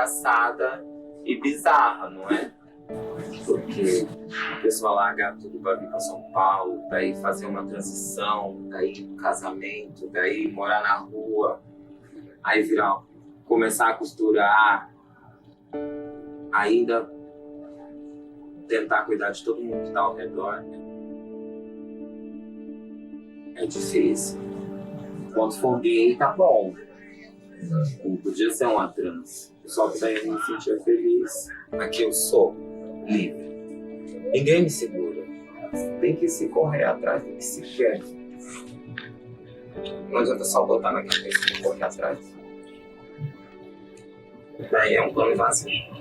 engraçada e bizarra, não é? Porque o pessoal larga tudo para vir para São Paulo, daí fazer uma transição, daí um casamento, daí morar na rua, aí virar, começar a costurar, ainda tentar cuidar de todo mundo que está ao redor. É difícil. Quando for gay, tá bom. Não podia ser uma trans. Só que daí eu me sentia feliz. Aqui eu sou livre. Ninguém me segura. Tem que se correr atrás do que se quer. Não adianta só botar na cabeça e correr atrás. Daí é um plano vazio.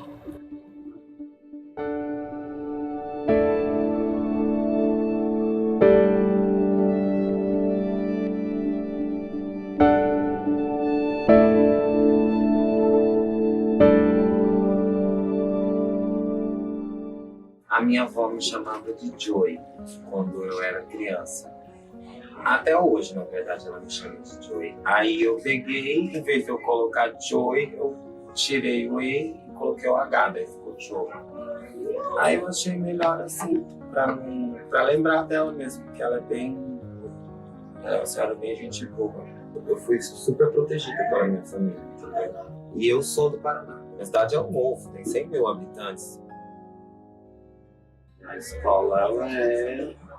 A minha avó me chamava de Joy quando eu era criança. Até hoje, na verdade, ela me chama de Joy. Aí eu peguei, em vez de eu colocar Joy, eu tirei o E e coloquei o H, daí ficou Joy. Aí eu achei melhor assim, pra lembrar dela mesmo, que ela é bem... Ela é uma senhora bem gente boa. Eu fui super protegida pela minha família, entendeu? E eu sou do Paraná. Minha cidade é um ovo, tem 100 mil habitantes. A escola,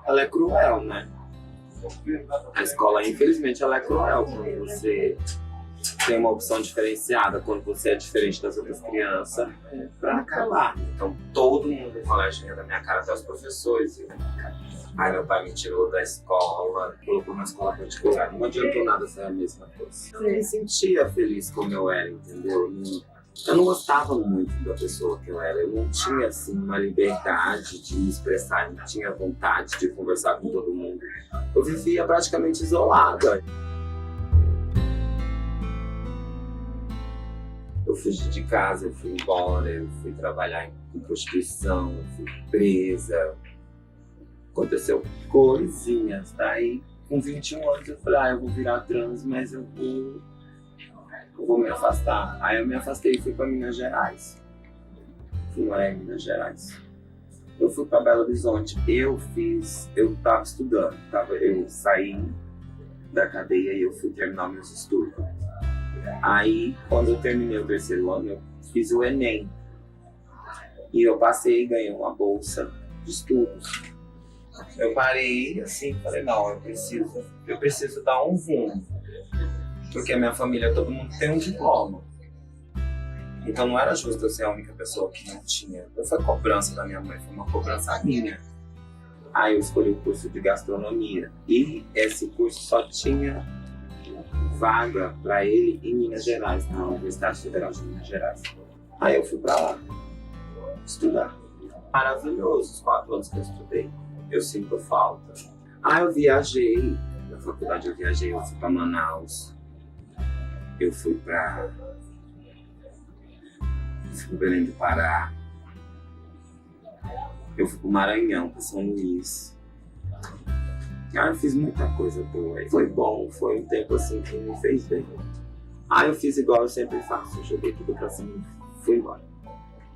ela é cruel, né? A escola, infelizmente, ela é cruel quando você tem uma opção diferenciada, quando você é diferente das outras crianças, pra calar. Então, todo mundo no colégio ria da minha cara, até os professores. Aí meu pai me tirou da escola, colocou na escola particular. Não adiantou nada ser a mesma coisa. Eu me sentia feliz como eu era, entendeu? Eu não gostava muito da pessoa que eu era. Eu não tinha, assim, uma liberdade de me expressar. Não tinha vontade de conversar com todo mundo. Eu vivia praticamente isolada. Eu fugi de casa, eu fui embora, eu fui trabalhar em prostituição, eu fui presa. Aconteceu coisinhas. Daí, com 21 anos, eu falei, eu vou virar trans, mas eu vou me afastar. Aí eu me afastei e fui para Minas Gerais. Fui morar em Minas Gerais. Eu fui para Belo Horizonte. Eu estava estudando. Eu saí da cadeia e eu fui terminar meus estudos. Aí, quando eu terminei o terceiro ano, eu fiz o Enem. E eu passei e ganhei uma bolsa de estudos. Eu parei assim, falei, não, eu preciso dar um rumo. Porque a minha família, todo mundo tem um diploma. Então não era justo eu ser a única pessoa que não tinha. Não foi cobrança da minha mãe, foi uma cobrança minha. Aí eu escolhi o curso de gastronomia. E esse curso só tinha vaga para ele em Minas Gerais, na Universidade Federal de Minas Gerais. Aí eu fui para lá estudar. Maravilhoso os 4 anos que eu estudei. Eu sinto falta. Eu viajei. Na faculdade eu fui para Manaus. Eu fui para Belém do Pará. Eu fui para o Maranhão, para São Luís. Eu fiz muita coisa boa. Foi bom, foi um tempo assim que me fez bem. Eu fiz igual eu sempre faço. Eu joguei tudo para cima e fui embora.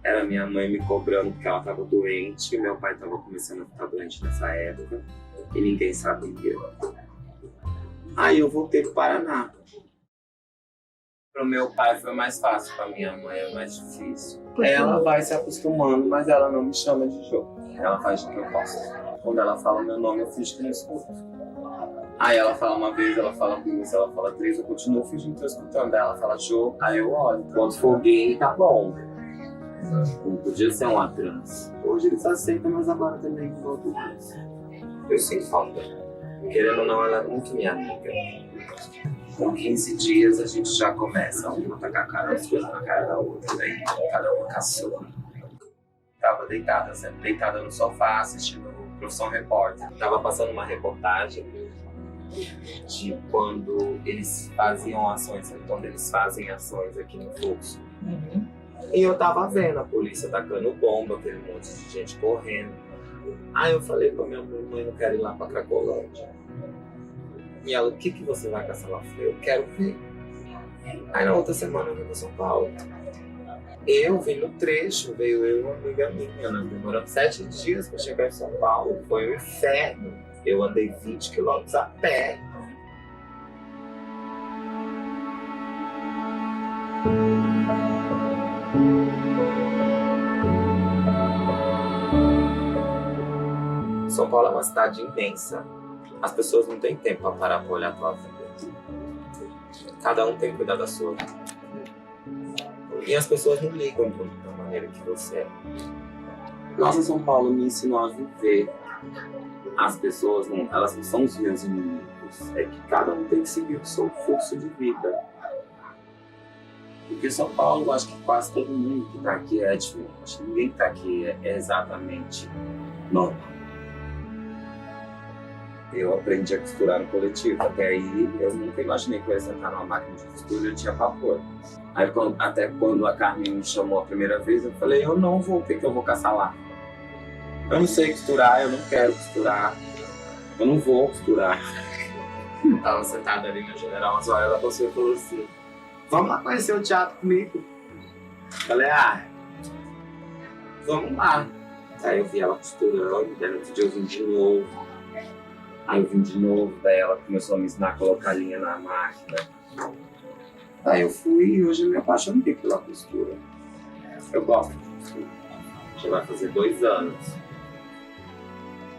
Era minha mãe me cobrando porque ela estava doente. Meu pai estava começando a ficar doente nessa época. E ninguém sabia. Aí eu voltei para o Paraná. Para o meu pai foi mais fácil, para minha mãe é mais difícil. Ela vai se acostumando, mas ela não me chama de jogo. Ela faz o que eu posso. Quando ela fala meu nome, eu finjo que não escuto. Aí ela fala uma vez, ela fala 2, ela fala 3, eu continuo fingindo que estou escutando. Aí ela fala jogo, aí eu olho. Quando for gay, tá bom. Não podia ser uma trans. Hoje eles aceitam, mas agora também não volto mais. Eu sinto falta. Querendo ou não, ela é muito minha amiga. Com 15 dias a gente já começa uma tacar as coisas na cara da outra, daí cada uma caçou. Tava deitada, sempre deitada no sofá, assistindo Profissão Repórter. Tava passando uma reportagem de quando eles faziam ações, quando eles fazem ações aqui no Fluxo. E eu tava vendo a polícia tacando bomba, aquele monte de gente correndo. Aí eu falei pra minha mãe, não quero ir lá pra Cracolândia. E ela, o que você vai caçar lá? Eu falei, eu quero ver. Aí na outra semana eu vim pra São Paulo. Eu vim no trecho, veio eu e uma amiga minha, nós demoramos 7 dias para chegar em São Paulo, foi um inferno. Eu andei 20 quilômetros a pé. São Paulo é uma cidade imensa. As pessoas não têm tempo para parar para olhar a tua vida. Cada um tem que cuidar da sua vida. E as pessoas não ligam da maneira que você é. Nossa, São Paulo me ensinou a viver. As pessoas, elas não são os meus inimigos. É que cada um tem que seguir o seu fluxo de vida. Porque São Paulo, eu acho que quase todo mundo que está aqui é diferente. Ninguém que está aqui é exatamente normal. Eu aprendi a costurar no coletivo. Até aí, eu nunca imaginei que eu ia sentar numa máquina de costura e eu tinha pavor. Aí, até quando a Carmen me chamou a primeira vez, eu falei, eu não vou, o que eu vou caçar lá? Eu não sei costurar, eu não quero costurar, eu não vou costurar. Tava sentada ali na General Osório, ela passou e falou assim, vamos lá conhecer o teatro comigo. Falei, vamos lá. Aí eu vi ela costurando, daí no outro dia eu vim de novo. Aí eu vim de novo, daí ela começou a me ensinar a colocar linha na máquina. Aí eu fui e hoje eu me apaixonei pela costura. Eu gosto de costura. Já vai fazer 2 anos.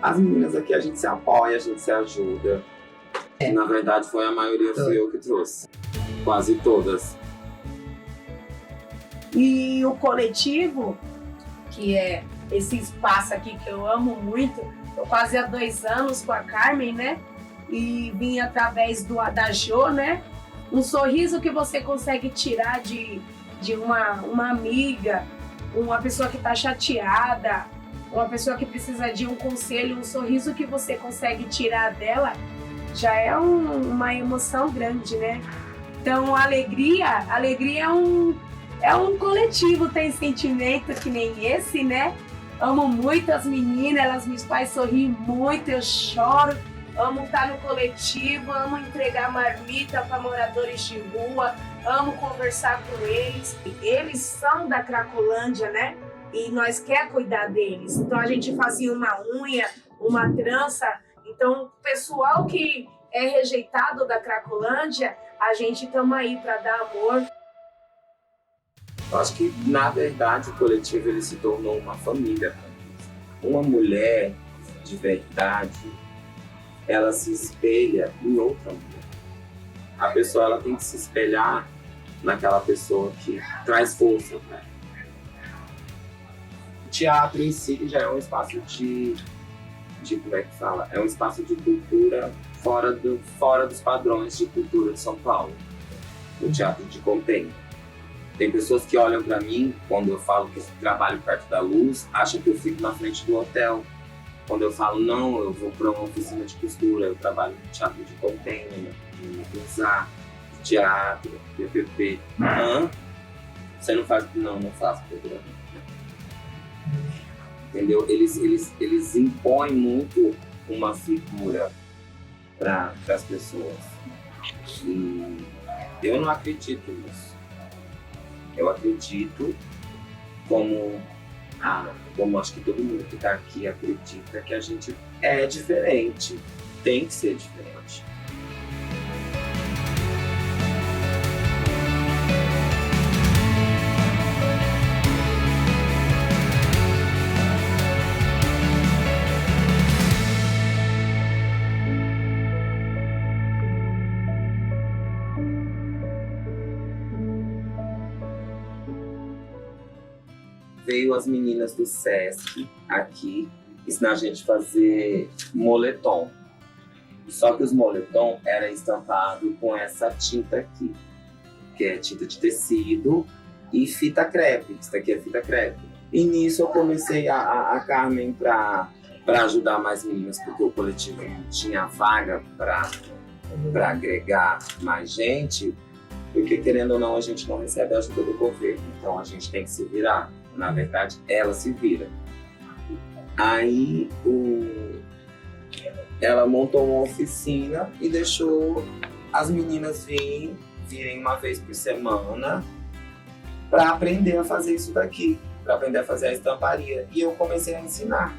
As meninas aqui, a gente se apoia, a gente se ajuda. Na verdade, foi a maioria fui eu que trouxe. Quase todas. E o coletivo, que é esse espaço aqui que eu amo muito, eu quase há 2 anos com a Carmen, né? E vim através da Jo, né? Um sorriso que você consegue tirar de uma amiga, uma pessoa que está chateada, uma pessoa que precisa de um conselho, um sorriso que você consegue tirar dela, já é uma emoção grande, né? Então, a alegria é um coletivo, tem sentimento que nem esse, né? Amo muito as meninas, elas me fazem sorrir muito, eu choro. Amo estar no coletivo, amo entregar marmita para moradores de rua, amo conversar com eles. Eles são da Cracolândia, né? E nós quer cuidar deles. Então a gente fazia uma unha, uma trança. Então o pessoal que é rejeitado da Cracolândia, a gente estamos aí para dar amor. Eu acho que, na verdade, o coletivo ele se tornou uma família. Uma mulher de verdade, ela se espelha em outra mulher. A pessoa ela tem que se espelhar naquela pessoa que traz força para ela. O teatro em si já é um espaço de como é que fala? É um espaço de cultura fora dos padrões de cultura de São Paulo. O teatro de contém. Tem pessoas que olham para mim, quando eu falo que eu trabalho perto da luz, acham que eu fico na frente do hotel. Quando eu falo, não, eu vou para uma oficina de costura, eu trabalho no teatro de container, de usar, de teatro, PPP. Você não faz? Não faço programa. Entendeu? Eles impõem muito uma figura para as pessoas. E eu não acredito nisso. Eu acredito, como acho que todo mundo que está aqui acredita, que a gente é diferente, tem que ser diferente. Veio as meninas do Sesc aqui ensinar a gente a fazer moletom. Só que os moletom era estampado com essa tinta aqui, que é tinta de tecido e fita crepe. Isso daqui é fita crepe. E nisso eu comecei a Carmen para ajudar mais meninas, porque o coletivo não tinha vaga para agregar mais gente, porque querendo ou não a gente não recebe a ajuda do governo, então a gente tem que se virar. Na verdade, ela se vira. Aí ela montou uma oficina e deixou as meninas virem uma vez por semana para aprender a fazer isso daqui, para aprender a fazer a estamparia. E eu comecei a ensinar.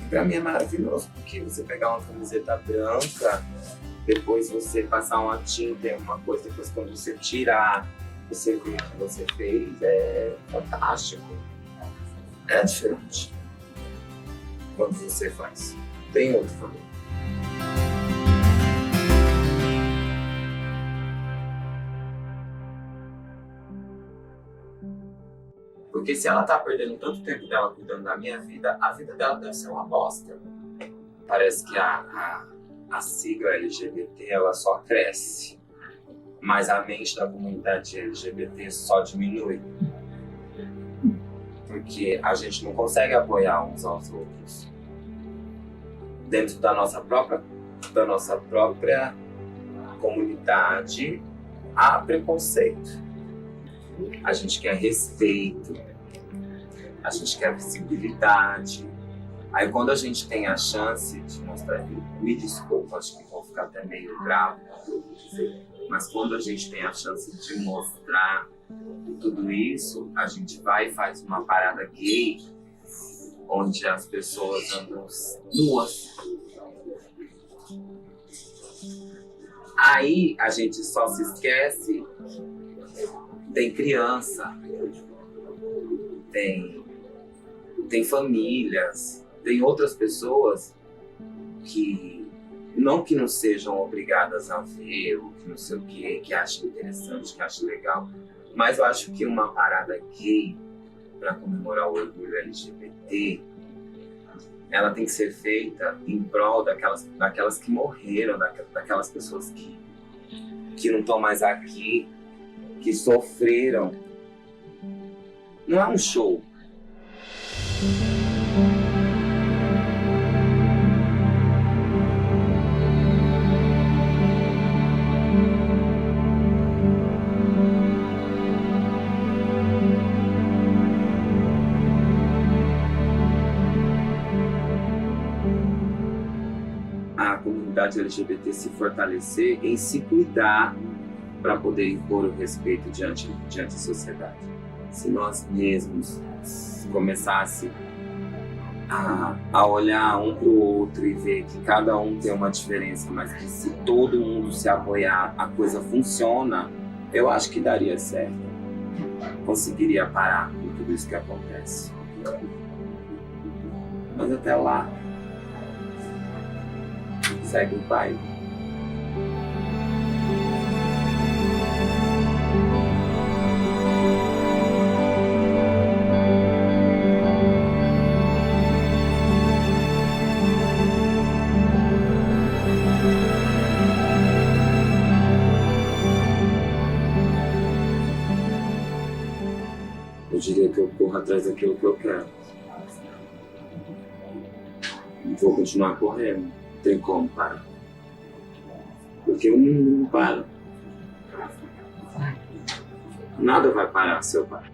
E para mim é maravilhoso, porque você pegar uma camiseta branca, depois você passar uma tinta em uma coisa, depois quando você tirar, você vê o que você fez, é fantástico. É diferente quando você faz. Tem outro valor. Porque se ela tá perdendo tanto tempo dela cuidando da minha vida, a vida dela deve ser uma bosta. Parece que a sigla LGBT ela só cresce, mas a mente da comunidade LGBT só diminui. Porque a gente não consegue apoiar uns aos outros. Dentro da nossa própria comunidade, há preconceito. A gente quer respeito, a gente quer visibilidade. Aí quando a gente tem a chance de mostrar, me desculpa, acho que vou ficar até meio bravo, mas quando a gente tem a chance de mostrar tudo isso, a gente vai e faz uma parada gay, onde as pessoas andam nuas. Aí a gente só se esquece, tem criança, tem famílias, tem outras pessoas que não sejam obrigadas a ver, ou que não sei o que achem interessante, que achem legal, mas eu acho que uma parada gay para comemorar o orgulho LGBT, ela tem que ser feita em prol daquelas que morreram, daquelas pessoas que não estão mais aqui, que sofreram. Não é um show. A comunidade LGBT se fortalecer em se cuidar para poder impor o respeito diante da sociedade. Se nós mesmos começasse a olhar um para o outro e ver que cada um tem uma diferença, mas que se todo mundo se apoiar, a coisa funciona, eu acho que daria certo. Conseguiria parar com tudo isso que acontece. Mas até lá, segue o baile. Eu diria que eu corro atrás daquilo que eu quero. E vou continuar correndo. Não tem como parar. Porque o mundo não para. Nada vai parar se eu parar.